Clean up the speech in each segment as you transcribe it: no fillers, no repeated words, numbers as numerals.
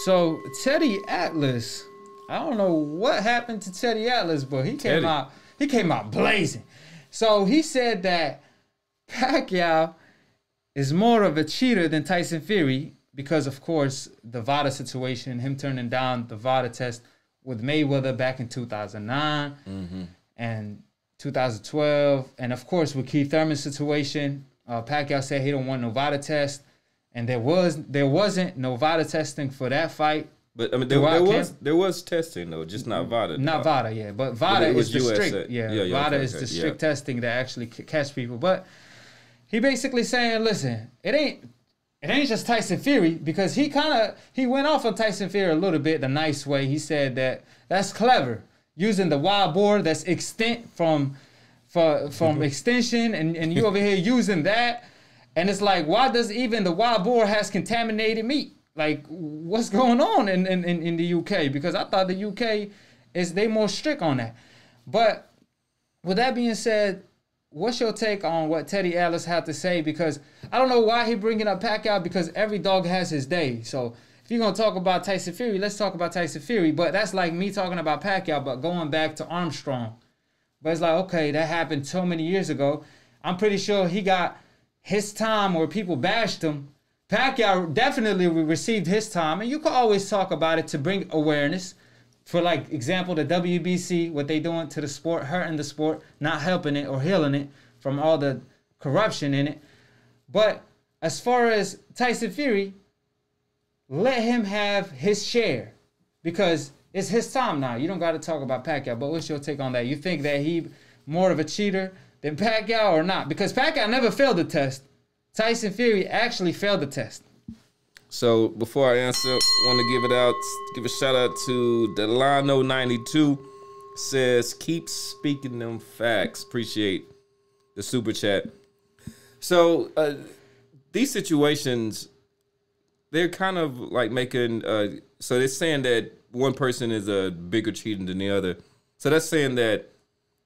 So Teddy Atlas, I don't know what happened to Teddy Atlas, but he came out blazing. So he said that Pacquiao is more of a cheater than Tyson Fury because, of course, the VADA situation, him turning down the VADA test with Mayweather back in 2009 and 2012. And, of course, with Keith Thurman's situation, Pacquiao said he don't want no VADA test. And there wasn't no VADA testing for that fight. But I mean, there was testing though, just not VADA. Not VADA, yeah. But VADA is the strict, VADA is the strict testing that actually catch people. But he basically saying, listen, it ain't just Tyson Fury, because he went off on Tyson Fury a little bit the nice way. He said that's clever, using the wild boar that's extent from extension, and you over here using that. And it's like, why does even the wild boar has contaminated meat? Like, what's going on in the UK? Because I thought the UK they more strict on that. But with that being said, what's your take on what Teddy Atlas had to say? Because I don't know why he bringing up Pacquiao, because every dog has his day. So if you're going to talk about Tyson Fury, let's talk about Tyson Fury. But that's like me talking about Pacquiao, but going back to Armstrong. But it's like, okay, that happened so many years ago. I'm pretty sure he got his time where people bashed him. Pacquiao definitely received his time, and you can always talk about it to bring awareness. For like example, the WBC, what they doing to the sport, hurting the sport, not helping it or healing it from all the corruption in it. But as far as Tyson Fury, let him have his share, because it's his time now. You don't got to talk about Pacquiao. But what's your take on that? You think that he more of a cheater than Pacquiao or not? Because Pacquiao never failed the test. Tyson Fury actually failed the test. So before I answer, want to give a shout out to Delano92. Says, keep speaking them facts. Appreciate the super chat. So these situations, they're kind of like making, so they're saying that one person is a bigger cheater than the other. So that's saying that,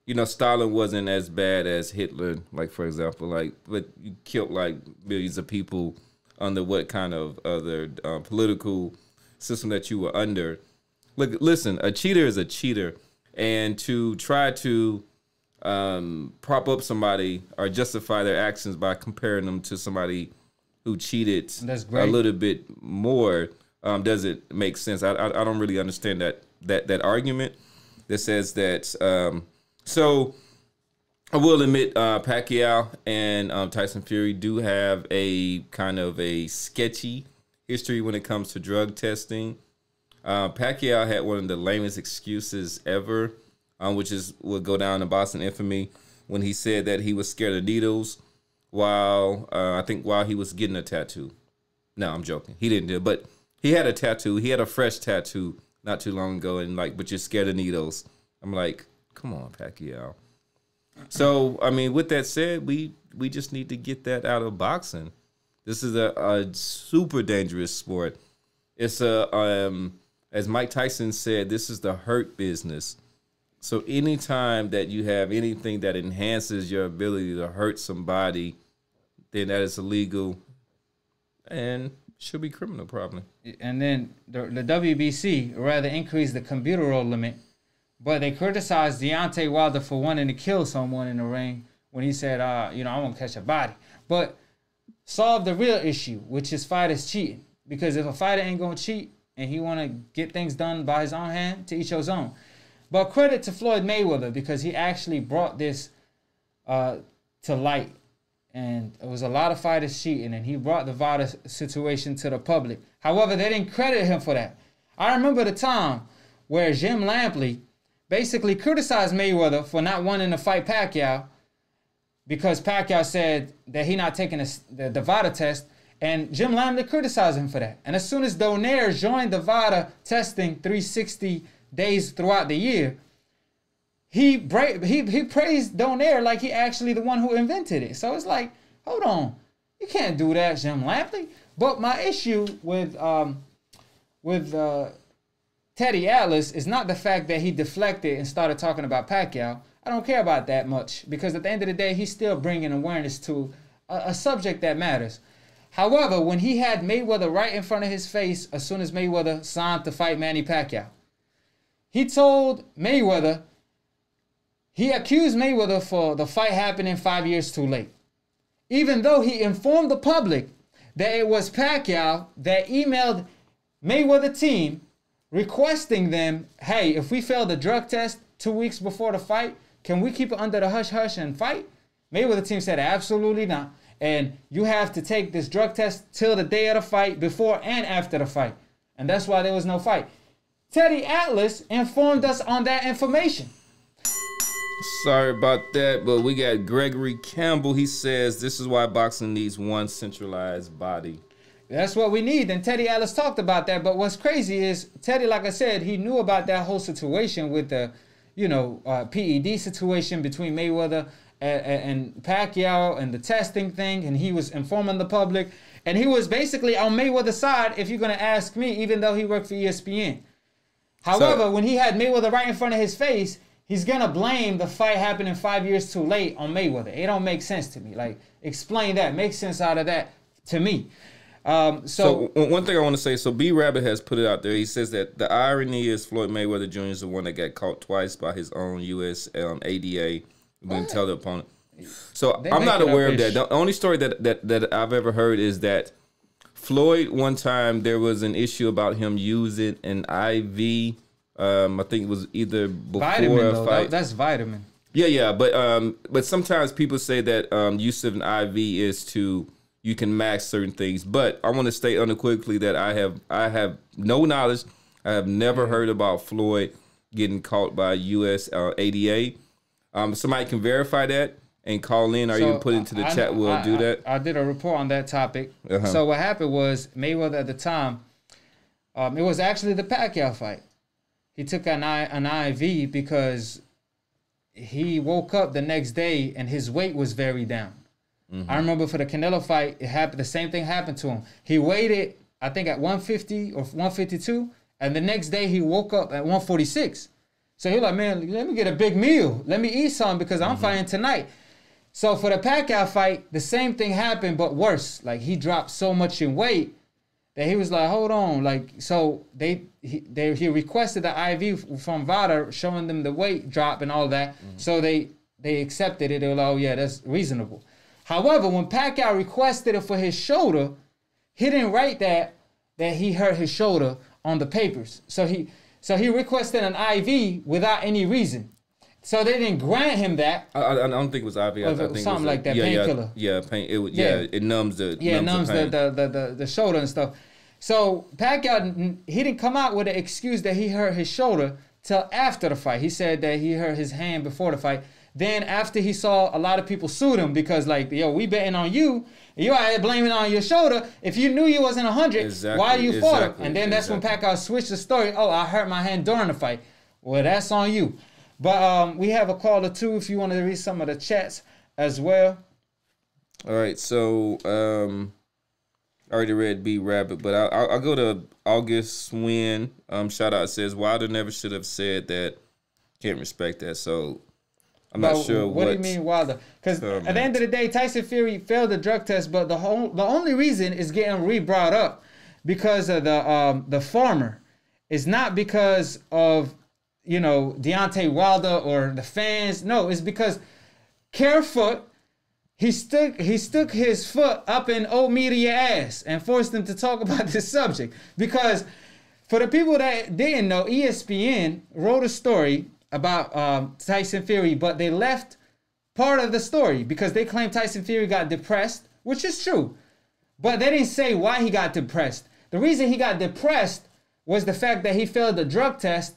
you know, Stalin wasn't as bad as Hitler, like, for example, like, but you killed like millions of people under what kind of other political system that you were under. Look, listen, a cheater is a cheater, and to try to prop up somebody or justify their actions by comparing them to somebody who cheated a little bit more doesn't make sense. I don't really understand that argument that says that. So I will admit Pacquiao and Tyson Fury do have a kind of a sketchy history when it comes to drug testing. Pacquiao had one of the lamest excuses ever, which will go down in Boston infamy, when he said that he was scared of needles while he was getting a tattoo. No, I'm joking. He didn't do it, but he had a tattoo. He had a fresh tattoo not too long ago, and like, but you're scared of needles. I'm like, come on, Pacquiao. So, I mean, with that said, we just need to get that out of boxing. This is a super dangerous sport. It's as Mike Tyson said, this is the hurt business. So anytime that you have anything that enhances your ability to hurt somebody, then that is illegal and should be criminal, probably. And then the WBC rather increase the computer limit, but they criticized Deontay Wilder for wanting to kill someone in the ring when he said, I want to catch a body. But solve the real issue, which is fighters cheating. Because if a fighter ain't going to cheat and he want to get things done by his own hand, to each his own. But credit to Floyd Mayweather, because he actually brought this to light. And it was a lot of fighters cheating, and he brought the VADA situation to the public. However, they didn't credit him for that. I remember the time where Jim Lampley basically criticized Mayweather for not wanting to fight Pacquiao, because Pacquiao said that he not taking the VADA test, and Jim Lampley criticized him for that. And as soon as Donaire joined the VADA testing 360 days throughout the year, he praised Donaire like he actually the one who invented it. So it's like, hold on, you can't do that, Jim Lampley. But my issue with Teddy Atlas is not the fact that he deflected and started talking about Pacquiao. I don't care about that much, because at the end of the day, he's still bringing awareness to a subject that matters. However, when he had Mayweather right in front of his face, as soon as Mayweather signed to fight Manny Pacquiao, he told Mayweather, he accused Mayweather for the fight happening 5 years too late. Even though he informed the public that it was Pacquiao that emailed Mayweather team requesting them, hey, if we fail the drug test 2 weeks before the fight, can we keep it under the hush-hush and fight? Mayweather team said, absolutely not. And you have to take this drug test till the day of the fight, before and after the fight. And that's why there was no fight. Teddy Atlas informed us on that information. Sorry about that, but we got Gregory Campbell. He says this is why boxing needs one centralized body. That's what we need. And Teddy Atlas talked about that. But what's crazy is Teddy, like I said, he knew about that whole situation with the, PED situation between Mayweather and Pacquiao and the testing thing. And he was informing the public. And he was basically on Mayweather's side, if you're going to ask me, even though he worked for ESPN. However, when he had Mayweather right in front of his face, he's going to blame the fight happening 5 years too late on Mayweather. It don't make sense to me. Like, explain that. Make sense out of that to me. So one thing I want to say, so B Rabbit has put it out there. He says that the irony is Floyd Mayweather Jr. is the one that got caught twice by his own U.S. ADA when tell the opponent. So I'm not aware of that. The only story that I've ever heard is that Floyd, one time there was an issue about him using an IV. I think it was either before vitamin, a fight. That's vitamin. Yeah, but sometimes people say that use of an IV is to you can mask certain things. But I want to state unequivocally that I have no knowledge. I have never heard about Floyd getting caught by U.S. ADA. Somebody can verify that and call in or even put into the chat. We'll do that. I did a report on that topic. So what happened was Mayweather at the time, it was actually the Pacquiao fight. He took an IV because he woke up the next day and his weight was very down. I remember for the Canelo fight, it happened. The same thing happened to him. He waited, I think, at 150 or 152, and the next day he woke up at 146. So he was like, man, let me get a big meal. Let me eat something because I'm fighting tonight. So for the Pacquiao fight, the same thing happened, but worse. Like, he dropped so much in weight that he was like, hold on. Like, so he requested the IV from VADA showing them the weight drop and all that. So they accepted it. They were like, oh yeah, that's reasonable. However, when Pacquiao requested it for his shoulder, he didn't write that he hurt his shoulder on the papers. So he requested an IV without any reason. So they didn't grant him that. I don't think it was IV. I think something it was like that, painkiller. Yeah, pain. It numbs the the shoulder and stuff. So Pacquiao, he didn't come out with an excuse that he hurt his shoulder till after the fight. He said that he hurt his hand before the fight. Then after he saw a lot of people sued him because like, yo, we betting on you. You out here blaming on your shoulder. If you knew you wasn't 100, why you fought him? And then that's when Pacquiao switched the story. Oh, I hurt my hand during the fight. Well, that's on you. But we have a caller too if you want to read some of the chats as well. All right, so I already read B Rabbit, but I'll go to August Swin. Shout out says Wilder never should have said that. Can't respect that. So I'm not sure what do you mean Wilder? Because at the end of the day, Tyson Fury failed the drug test, but the only reason is getting re-brought up because of the farmer. It's not because of Deontay Wilder or the fans. No, it's because Carefoot, he stuck his foot up in old media ass and forced them to talk about this subject. Because for the people that didn't know, ESPN wrote a story about Tyson Fury, but they left part of the story because they claimed Tyson Fury got depressed, which is true. But they didn't say why he got depressed. The reason he got depressed was the fact that he failed the drug test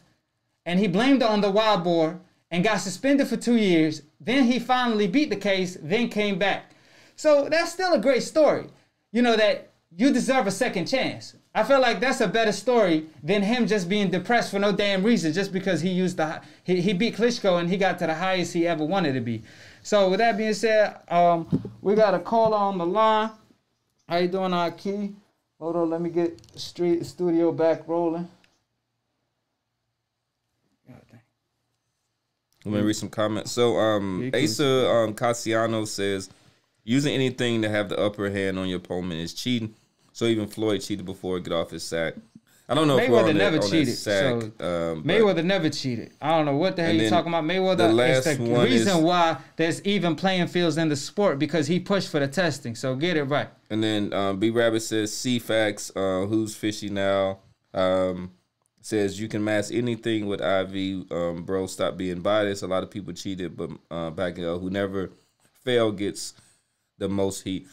and he blamed it on the wild boar and got suspended for 2 years. Then he finally beat the case, then came back. So that's still a great story. That you deserve a second chance. I feel like that's a better story than him just being depressed for no damn reason just because he beat Klitschko and he got to the highest he ever wanted to be. So with that being said, we got a caller on the line. How you doing, AkHi? Hold on, let me get studio back rolling. Let me read some comments. So Asa Cassiano says, Using anything to have the upper hand on your opponent is cheating. So even Floyd cheated before he get off his sack. I don't know if we're on never that, cheated. Sack, so Mayweather never cheated. I don't know what the hell you're talking about. Mayweather is the reason why there's even playing fields in the sport, because he pushed for the testing. So get it right. And then B Rabbit says C-Facts, who's fishy now? Says you can mask anything with IV, bro. Stop being biased. A lot of people cheated, but who never failed gets the most heat.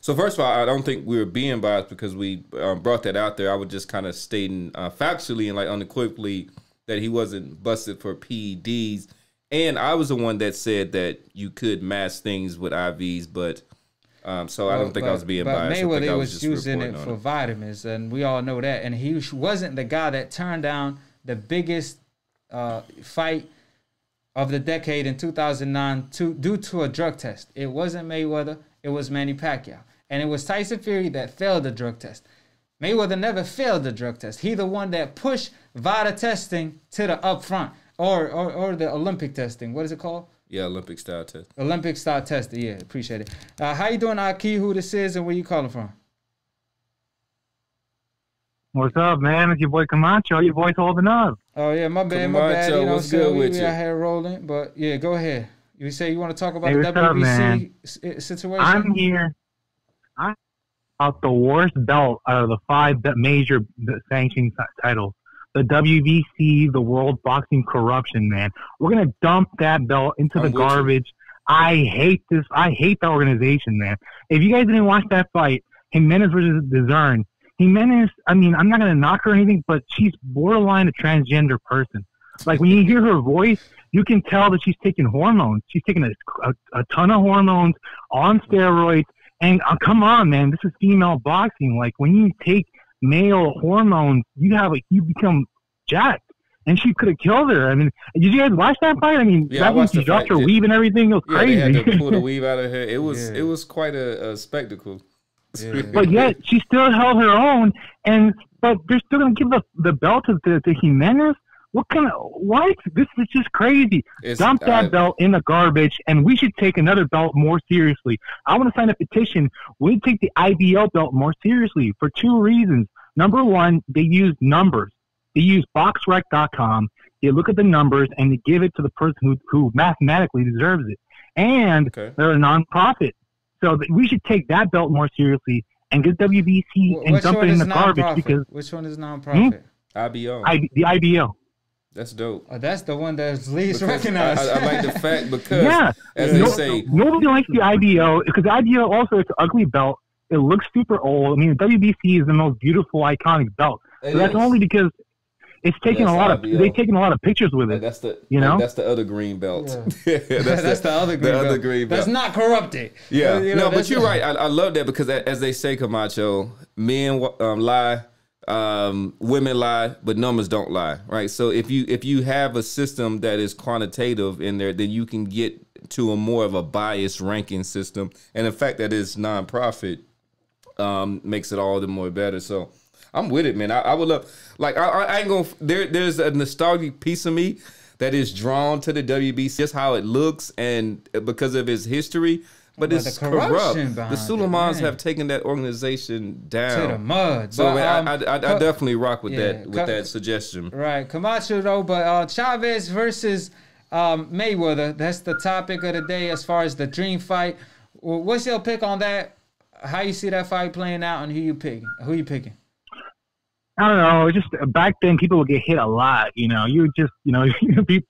So first of all, I don't think we were being biased because we brought that out there. I was just kind of stating factually and like unequivocally that he wasn't busted for PEDs. And I was the one that said that you could mask things with IVs, but so I don't think I was being biased. Mayweather was using it for vitamins, and we all know that. And he wasn't the guy that turned down the biggest fight of the decade in 2009 due to a drug test. It wasn't Mayweather. It was Manny Pacquiao. And it was Tyson Fury that failed the drug test. Mayweather never failed the drug test. He the one that pushed VADA testing to the upfront, or the Olympic testing. What is it called? Yeah, Olympic style test. Olympic style testing. Yeah, appreciate it. How you doing, AkHi? Who this is and where you calling from? What's up, man? It's your boy Camacho. Your boy's holding up. Oh yeah, my bad, my bad. You know, what's good with you? We out here rolling, but yeah, go ahead. You say you want to talk about the WBC situation? I'm here. I'm about the worst belt out of the 5 major sanctioned titles. The WBC, the World Boxing Corruption, man. We're going to dump that belt into the garbage. I hate this. I hate the organization, man. If you guys didn't watch that fight, Jimenez versus DAZN, Jimenez, I mean, I'm not going to knock her or anything, but she's borderline a transgender person. Like, when you hear her voice, you can tell that she's taking hormones. She's taking a ton of hormones on steroids. And come on, man, this is female boxing. Like, when you take male hormones, you become jacked. And she could have killed her. I mean, did you guys watch that fight? I mean, that when she dropped her weave and everything, it was crazy. They had to pull the weave out of her. It was quite a spectacle. Yeah. But yet, she still held her own. But they're still going to give the belt to Jimenez? What? This is just crazy. Dump that belt in the garbage, and we should take another belt more seriously. I want to sign a petition. We take the IBO belt more seriously for 2 reasons. Number one, they use numbers. They use boxrec.com. They look at the numbers, and they give it to the person who mathematically deserves it. And they're a nonprofit. So we should take that belt more seriously and get WBC and dump it in the garbage. Because which one is nonprofit? IBO. The IBO. That's dope. Oh, that's the one that's least recognized. I like the fact because, they say, nobody likes the IBO because the IBO also it's an ugly belt. It looks super old. I mean, the WBC is the most beautiful, iconic belt. So that's only because it's taken a lot of. They've taken a lot of pictures with it. That's the that's the other green belt. Yeah. that's the other green belt. That's not corrupted. Yeah, but you're right. I love that because as they say, Camacho, men lie. Women lie, but numbers don't lie, right? So if you have a system that is quantitative in there, then you can get to a more of a biased ranking system, and the fact that it's nonprofit makes it all the more better. So I'm with it, man. I would love, like, I ain't gonna. There's a nostalgic piece of me that is drawn to the WBC, just how it looks, and because of its history. But it's corrupt. The Suleimans have taken that organization down to the mud. So I definitely rock with that suggestion. Right, Camacho though. But Chavez versus Mayweather. That's the topic of the day as far as the dream fight. What's your pick on that? How you see that fight playing out, and who you picking? I don't know. Just back then, people would get hit a lot.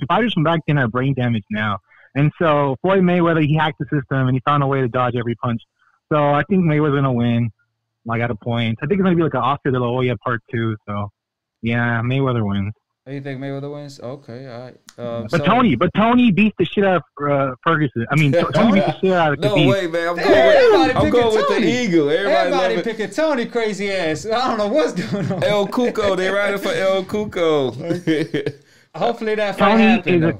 Fighters from back then have brain damage now. And so Floyd Mayweather, he hacked the system and he found a way to dodge every punch. So I think Mayweather's going to win. I got a point. I think it's going to be like an Oscar de la Hoya part 2. So, yeah, Mayweather wins. Oh, you think Mayweather wins? Okay, all right. But Tony beats the shit out of Ferguson. I mean, Tony beats the shit out of Khabib. No way, man. I'm going with the Eagle. Everybody picking Tony crazy ass. I don't know what's going on. El Cuco. They riding for El Cuco. Hopefully that fight happens.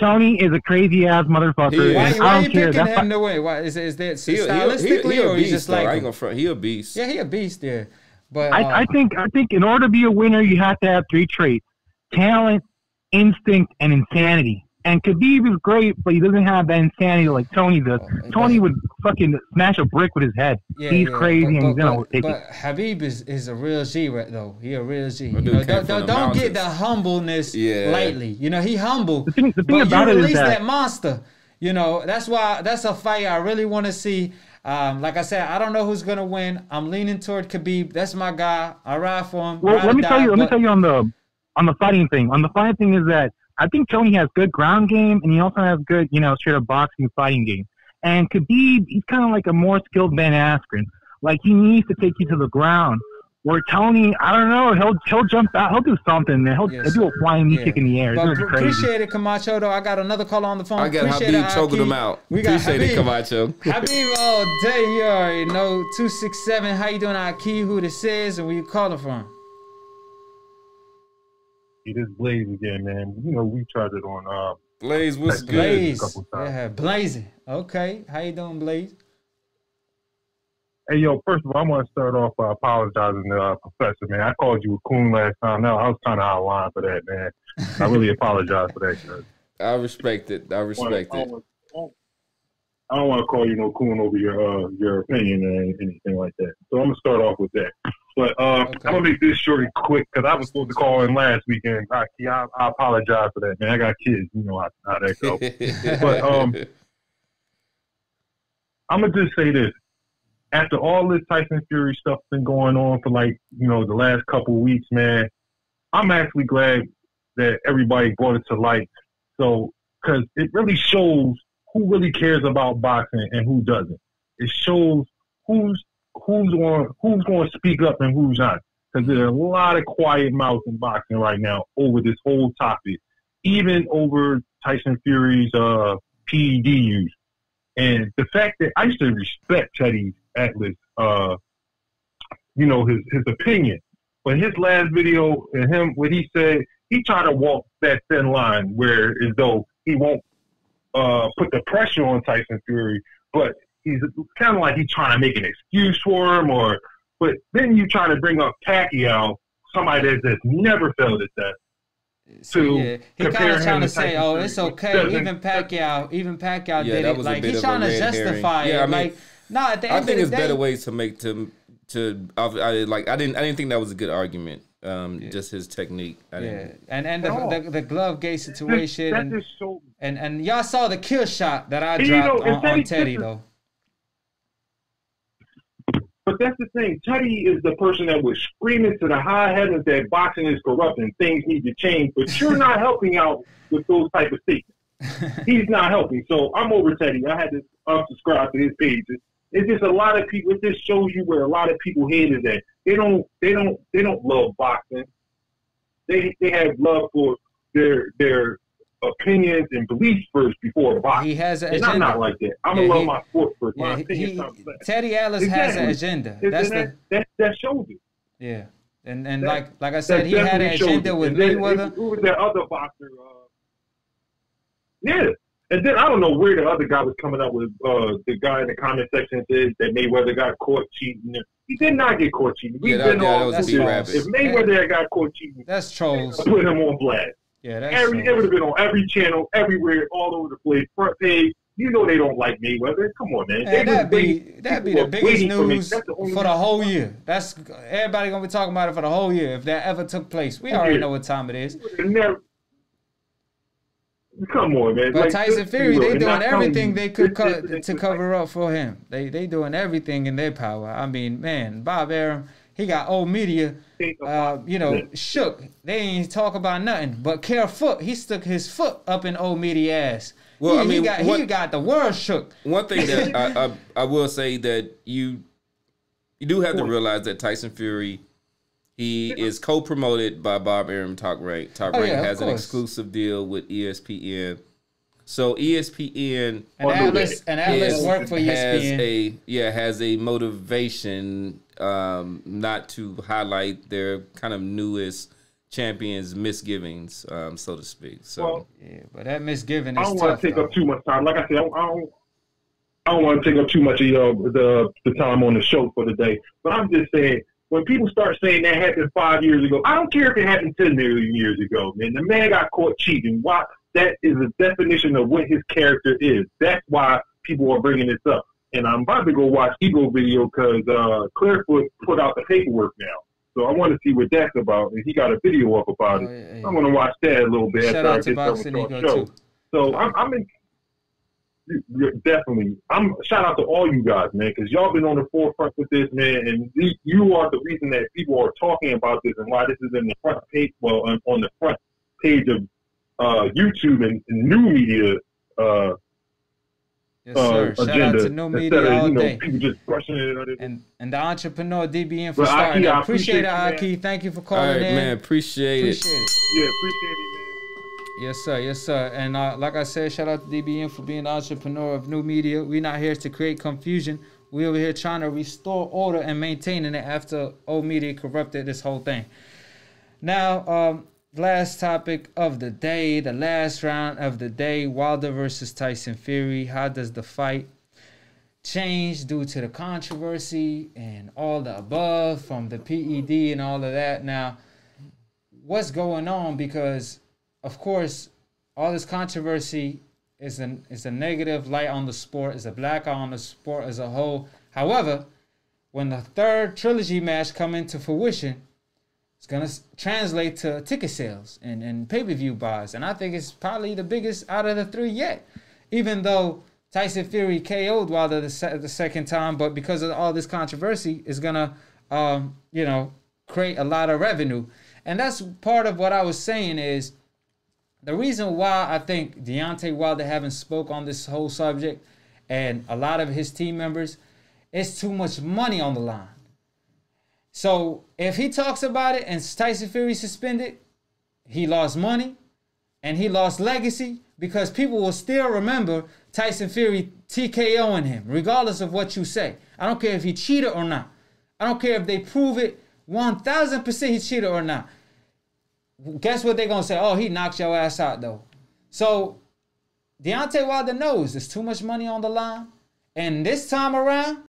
Tony is a crazy ass motherfucker. Why are you picking him to win? Why is that stylistically or he's just like I ain't gonna front. He a beast. Yeah, he a beast. Yeah, but I think in order to be a winner, you have to have 3 traits: talent, instinct, and insanity. And Khabib is great, but he doesn't have that insanity like Tony does. Tony would fucking smash a brick with his head. He's crazy and he's gonna take it. But Khabib is a real G, right, though. He a real G. You know, don't get the humbleness lightly. You know, he humble. The thing about it is that monster. You know, that's a fight I really want to see. Like I said, I don't know who's gonna win. I'm leaning toward Khabib. That's my guy. I ride for him. Well, let me tell you on the fighting thing. On the fighting thing is that I think Tony has good ground game, and he also has good, you know, straight up boxing fighting game. And Khabib, he's kind of like a more skilled Ben Askren. Like, he needs to take you to the ground. Where Tony, I don't know, he'll jump out, he'll do something, man. He'll do a flying knee kick in the air. It's crazy. Appreciate it, Camacho. Though I got another call on the phone. I got Habib choking him out. Appreciate it, Camacho. Habib all day. You already know. 267. How you doing, AkHi? Who this is, and where you calling from? It is Blaze again, man. You know, we tried it on Blaze, what's good? Blaze. Yeah, Blazing. Okay. How you doing, Blaze? Hey, yo, first of all, I want to start off by apologizing to Professor, man. I called you a coon last time. Now, I was kind of out of line for that, man. I really apologize for that, cuz. I respect it. I respect it. I don't want to call you no coon over your opinion or anything like that. So I'm going to start off with that. But I'm going to make this short and quick because I was supposed to call in last weekend. I apologize for that, man. I got kids. You know how that goes. But I'm going to just say this. After all this Tyson Fury stuff been going on for, like, you know, the last couple of weeks, man, I'm actually glad that everybody brought it to light. So, because it really shows who really cares about boxing and who doesn't. It shows who's going to speak up and who's not. Because there's a lot of quiet mouths in boxing right now over this whole topic, even over Tyson Fury's PED use. And the fact that I used to respect Teddy Atlas, you know, his opinion. But his last video and what he said, he tried to walk that thin line where as though he won't put the pressure on Tyson Fury, but he's kind of like he's trying to make an excuse for him, but then you try to bring up Pacquiao, somebody that's never failed at that. He kind of trying to say, "Oh, it's okay." Even Pacquiao did it. Like, he's trying to justify it. I mean, like, no, at the end I of think the it's day, better ways to make I didn't think that was a good argument. Just his technique. And the glove gate situation, and y'all saw the kill shot that I dropped on Teddy though. But that's the thing. Teddy is the person that was screaming to the high heavens that boxing is corrupt and things need to change. But you're not helping out with those type of statements. He's not helping. So I'm over Teddy. I had to unsubscribe to his page. It's just a lot of people. It just shows you where a lot of people hate is at. They don't love boxing. They have love for their opinions and beliefs first before boxing. He has an agenda. I'm not like that. I'm gonna love my sport first. My opinion Teddy Atlas has an agenda. That shows it. Yeah, and like I said, he had an agenda with Mayweather. Who was that other boxer? Yeah. And then I don't know where the other guy was coming up with. The guy in the comment section said that Mayweather got caught cheating. He did not get caught cheating. That was if Mayweather had got caught cheating, that's trolls. Put him on blast. Yeah, that's it would have been on every channel, everywhere, all over the place, front page. You know they don't like Mayweather. Come on, man. That'd be the biggest news for the whole year. That's everybody gonna be talking about it for the whole year if that ever took place. We already know what time it is. Come on, man. But Tyson Fury, they doing everything they could to cover up for him. They doing everything in their power. I mean, man, Bob Arum, he got old media, shook. They ain't talk about nothing. But Foot, he stuck his foot up in old media ass. Well, he got the world shook. One thing that I will say that you do have to realize that Tyson Fury, he is co-promoted by Bob Arum. Talk Rank has an exclusive deal with ESPN. So ESPN and Atlas work for ESPN. Has a motivation not to highlight their kind of newest champions' misgivings, so to speak. So but that misgiving is I don't want to take up too much time. Like I said, I don't want to take up too much of the time on the show for the day. But I'm just saying, when people start saying that happened 5 years ago, I don't care if it happened 10 million years ago, man. The man got caught cheating. Why that is a definition of what his character is. That's why people are bringing this up. And I'm about to go watch Ego video because Clearfoot put out the paperwork now. So I want to see what that's about. And he got a video up about it. Yeah. I'm going to watch that a little bit. Shout out to Boxing Ego too. So I'm in. Definitely. Shout out to all you guys, man, because y'all been on the forefront with this, man, and you are the reason that people are talking about this and why this is in the front page, well, on the front page of YouTube and new media yes, sir. Shout out to new media all day. People just brushing it. And the entrepreneur DBN for starting. I appreciate it, AkHi. Thank you for calling in. Man, appreciate it. Yeah, appreciate it, man. Yes, sir. Yes, sir. And like I said, shout out to DBN for being the entrepreneur of new media. We're not here to create confusion. We're over here trying to restore order and maintaining it after old media corrupted this whole thing. Now, last topic of the day, the last round of the day, Wilder versus Tyson Fury. How does the fight change due to the controversy and all the above from the PED and all of that? Now, what's going on? Because of course, all this controversy is a negative light on the sport, is a black eye on the sport as a whole. However, when the third trilogy match come into fruition, it's going to translate to ticket sales and pay-per-view buys. And I think it's probably the biggest out of the three yet. Even though Tyson Fury KO'd Wilder the second time, but because of all this controversy, it's going to, create a lot of revenue. And that's part of what I was saying is, the reason why I think Deontay Wilder haven't spoke on this whole subject and a lot of his team members, it's too much money on the line. So if he talks about it and Tyson Fury suspended, he lost money and he lost legacy because people will still remember Tyson Fury TKOing him, regardless of what you say. I don't care if he cheated or not. I don't care if they prove it 1,000% he cheated or not. Guess what they're going to say? Oh, he knocked your ass out, though. So, Deontay Wilder knows there's too much money on the line. And this time around,